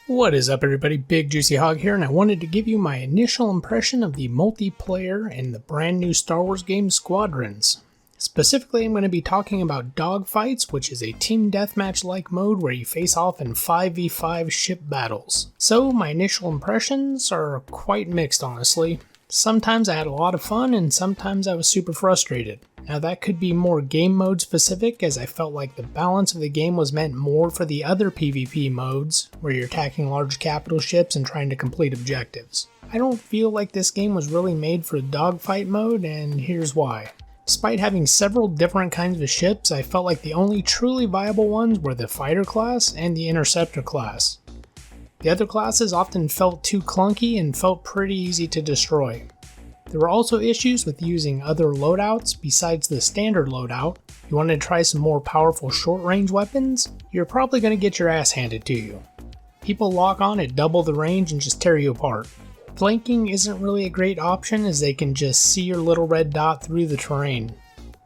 What is up, everybody? Bigjuicyhog here, and I wanted to give you my initial impression of the multiplayer in the brand new Star Wars game Squadrons. Specifically, I'm going to be talking about Dogfights, which is a team deathmatch-like mode where you face off in 5v5 ship battles. So, my initial impressions are quite mixed, honestly. Sometimes I had a lot of fun, and sometimes I was super frustrated. Now that could be more game mode specific, as I felt like the balance of the game was meant more for the other PvP modes, where you're attacking large capital ships and trying to complete objectives. I don't feel like this game was really made for dogfight mode, and here's why. Despite having several different kinds of ships, I felt like the only truly viable ones were the fighter class and the interceptor class. The other classes often felt too clunky and felt pretty easy to destroy. There were also issues with using other loadouts besides the standard loadout. If you wanted to try some more powerful short-range weapons, you're probably going to get your ass handed to you. People lock on at double the range and just tear you apart. Flanking isn't really a great option, as they can just see your little red dot through the terrain.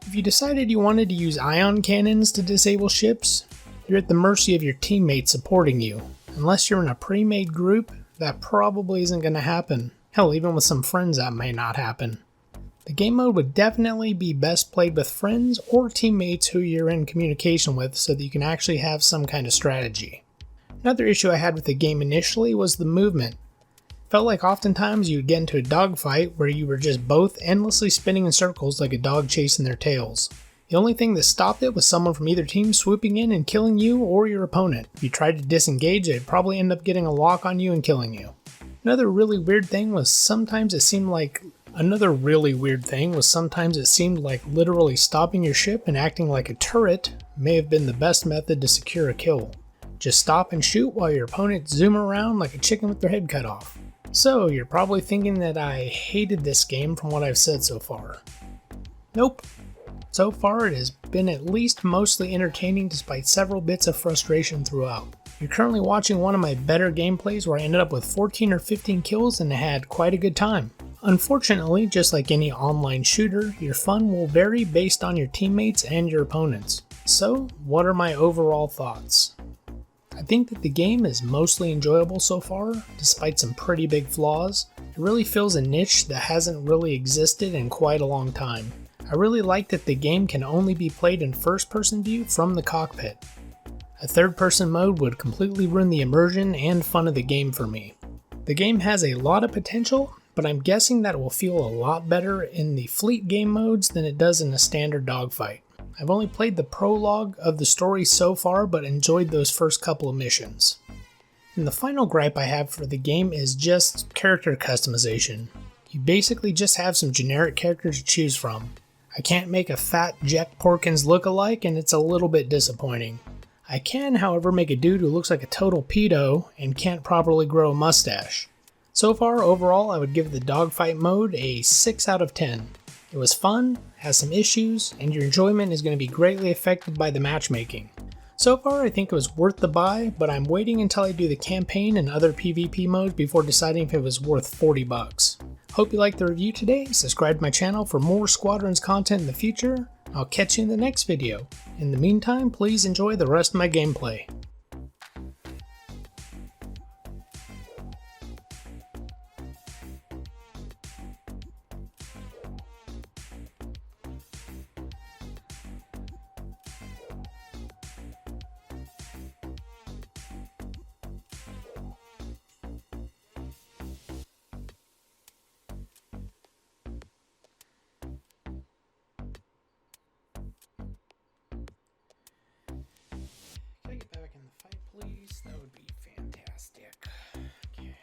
If you decided you wanted to use ion cannons to disable ships, you're at the mercy of your teammates supporting you. Unless you're in a pre-made group, that probably isn't going to happen. Hell, even with some friends that may not happen. The game mode would definitely be best played with friends or teammates who you're in communication with, so that you can actually have some kind of strategy. Another issue I had with the game initially was the movement. Felt like oftentimes you would get into a dogfight where you were just both endlessly spinning in circles like a dog chasing their tails. The only thing that stopped it was someone from either team swooping in and killing you or your opponent. If you tried to disengage, they'd probably end up getting a lock on you and killing you. Another really weird thing was sometimes it seemed like literally stopping your ship and acting like a turret may have been the best method to secure a kill. Just stop and shoot while your opponents zoom around like a chicken with their head cut off. So you're probably thinking that I hated this game from what I've said so far. Nope. So far it has been at least mostly entertaining despite several bits of frustration throughout. You're currently watching one of my better gameplays where I ended up with 14 or 15 kills and had quite a good time. Unfortunately, just like any online shooter, your fun will vary based on your teammates and your opponents. So, what are my overall thoughts? I think that the game is mostly enjoyable so far, despite some pretty big flaws. It really fills a niche that hasn't really existed in quite a long time. I really like that the game can only be played in first-person view from the cockpit. A third-person mode would completely ruin the immersion and fun of the game for me. The game has a lot of potential, but I'm guessing that it will feel a lot better in the fleet game modes than it does in a standard dogfight. I've only played the prologue of the story so far, but enjoyed those first couple of missions. And the final gripe I have for the game is just character customization. You basically just have some generic characters to choose from. I can't make a fat Jack Porkins look-alike, and it's a little bit disappointing. I can, however, make a dude who looks like a total pedo and can't properly grow a mustache. So far, overall, I would give the dogfight mode a 6 out of 10. It was fun, has some issues, and your enjoyment is going to be greatly affected by the matchmaking. So far, I think it was worth the buy, but I'm waiting until I do the campaign and other PvP modes before deciding if it was worth 40 bucks. Hope you liked the review today. Subscribe to my channel for more Squadrons content in the future. I'll catch you in the next video. In the meantime, please enjoy the rest of my gameplay. Can I get back in the fight, please? That would be fantastic. Okay.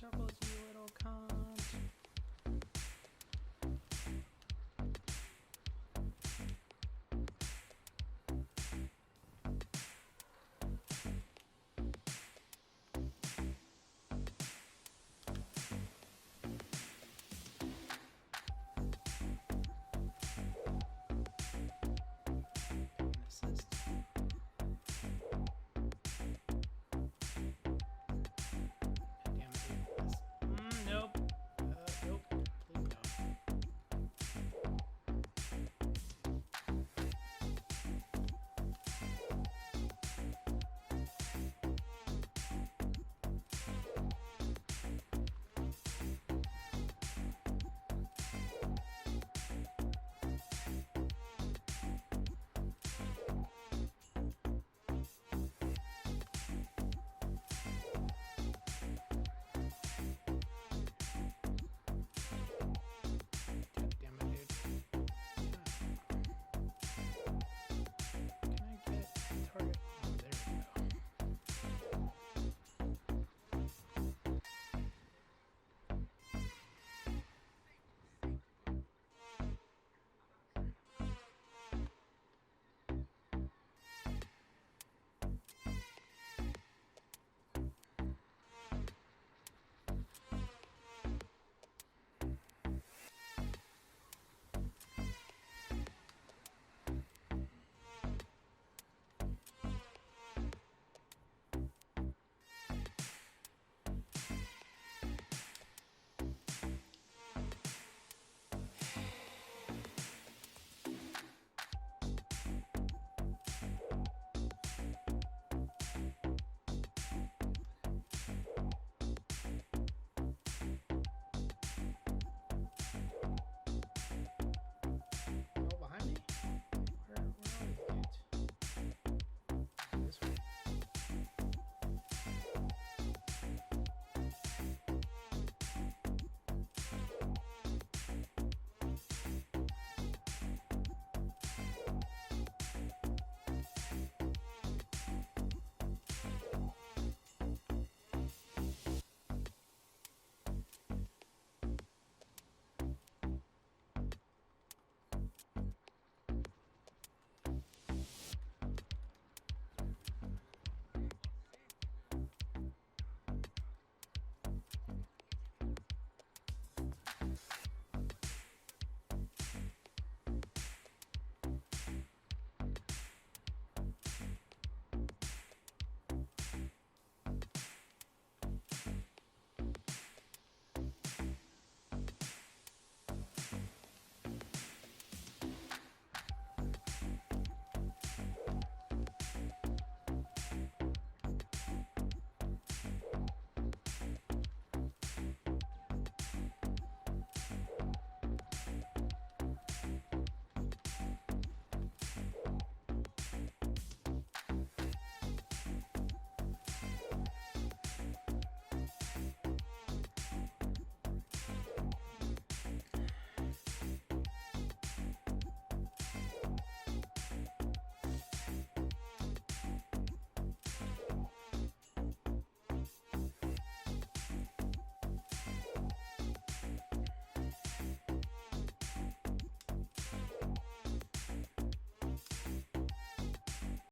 circles.